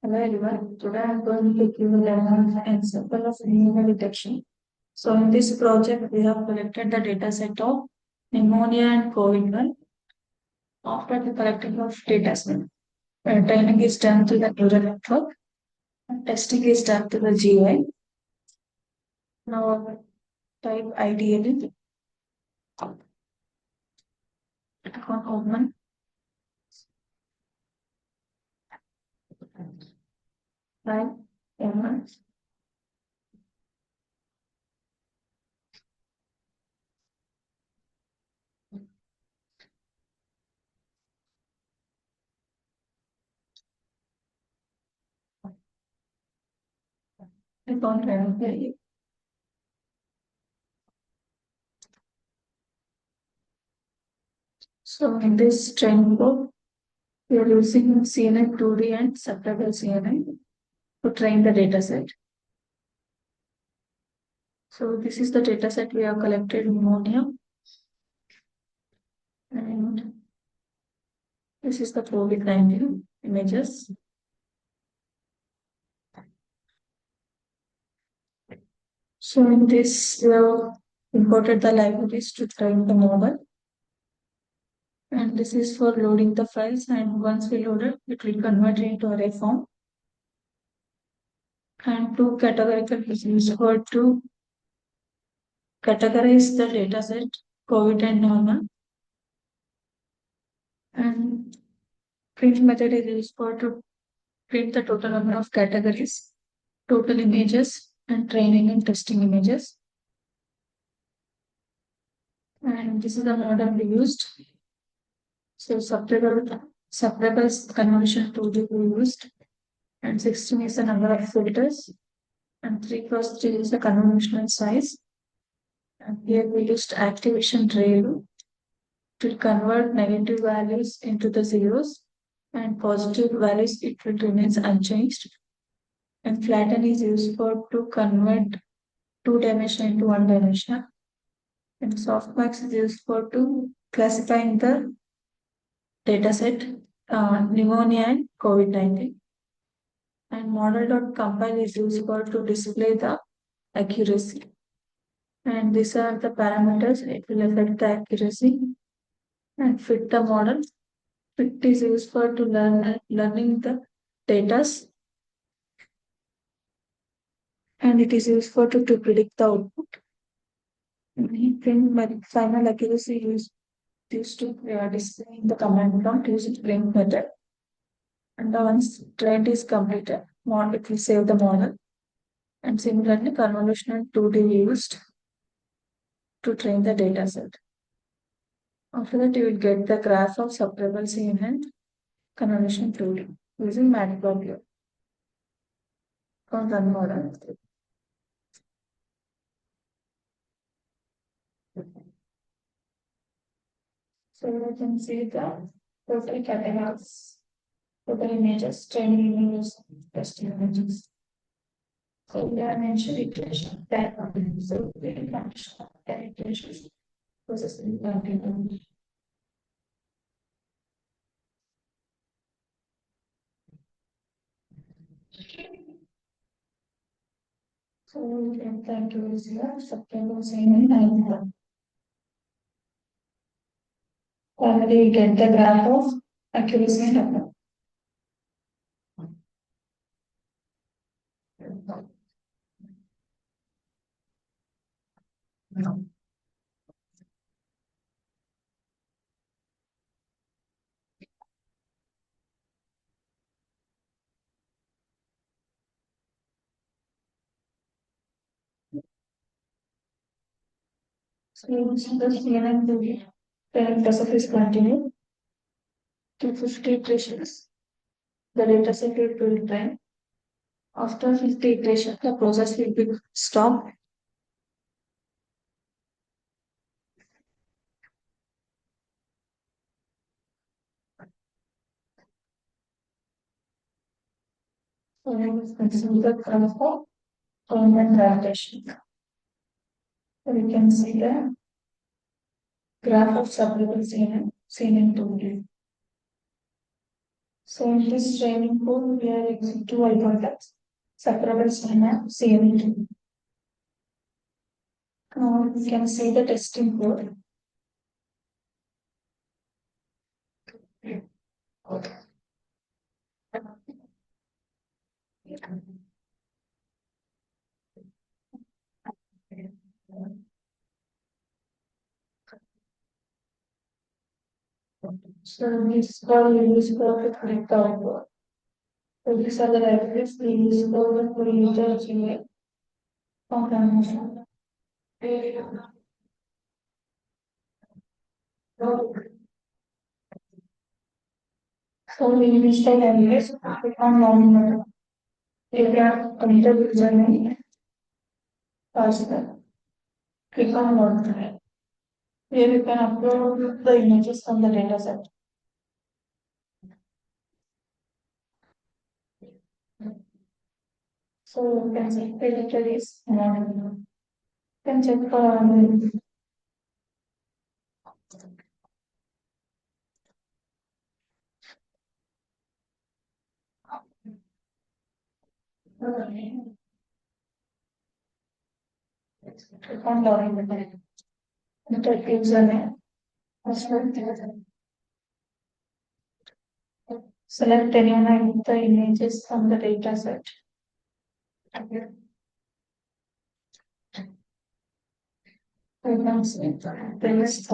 Hello everyone. Today I'm going to give you an example of pneumonia detection. So in this project, we have collected the data set of pneumonia and COVID-1. After the collecting of data set, training is done to the neural network, and testing is done to the GI. Now type ideally account open, right? Open. Account open. So in this training book, we are using CNN 2D and separable CNN to train the data set. So this is the data set we have collected pneumonia, and this is the COVID-19 images. So in this, we have imported the libraries to train the model. And this is for loading the files. And once we load it will convert it into array form. And two categorical is used for to categorize the data set, COVID and normal. And print method is used for to print the total number of categories, total images, and training and testing images. And this is the model we used. So separable conversion tool we used, and 16 is the number of filters, and 3 cross 3 is the convolutional size. And here we used activation rail to convert negative values into the zeros, and positive values it will remains unchanged. And flatten is used for to convert 2 dimension into 1 dimension. And softmax is used for to classifying the dataset pneumonia and COVID-19. And model.compile is used for to display the accuracy. And these are the parameters, it will affect the accuracy. And fit the model. Fit is used for to learning the data, and it is used for to predict the output. Print final accuracy used to display the command prompt using print method. And once trained is completed, it will save the model. And similarly, convolutional 2D used to train the data set. After that, you will get the graph of separable CNN and convolution 2D using Matplotlib from run model. So you can see the total categories, total images, training images, testing images. So we are mentioned iteration, that so we can mention that iteration processing continue. So we can thank you here, September saying and finally we get the graph of accuracy number. So the CNN will be the process is continued to 50 iterations. The data set will train. After 50 iterations, the process will be stopped. So we can see the graph of and gravitation. So we can see the graph of separable CNN, CNN 2D. So in this training code, we are using two algorithms, separables and CME. Now we can see the testing code. So this code we use for to click the output. So these are the libraries we use for to use the GA confirmation. So we use the libraries to click on login. You can enter the username faster. Click on login. Here you can upload the images from the dataset. So you can check the details and you can check for click on login. Enter username. Password. Select any one of the images from the dataset. You can select the list.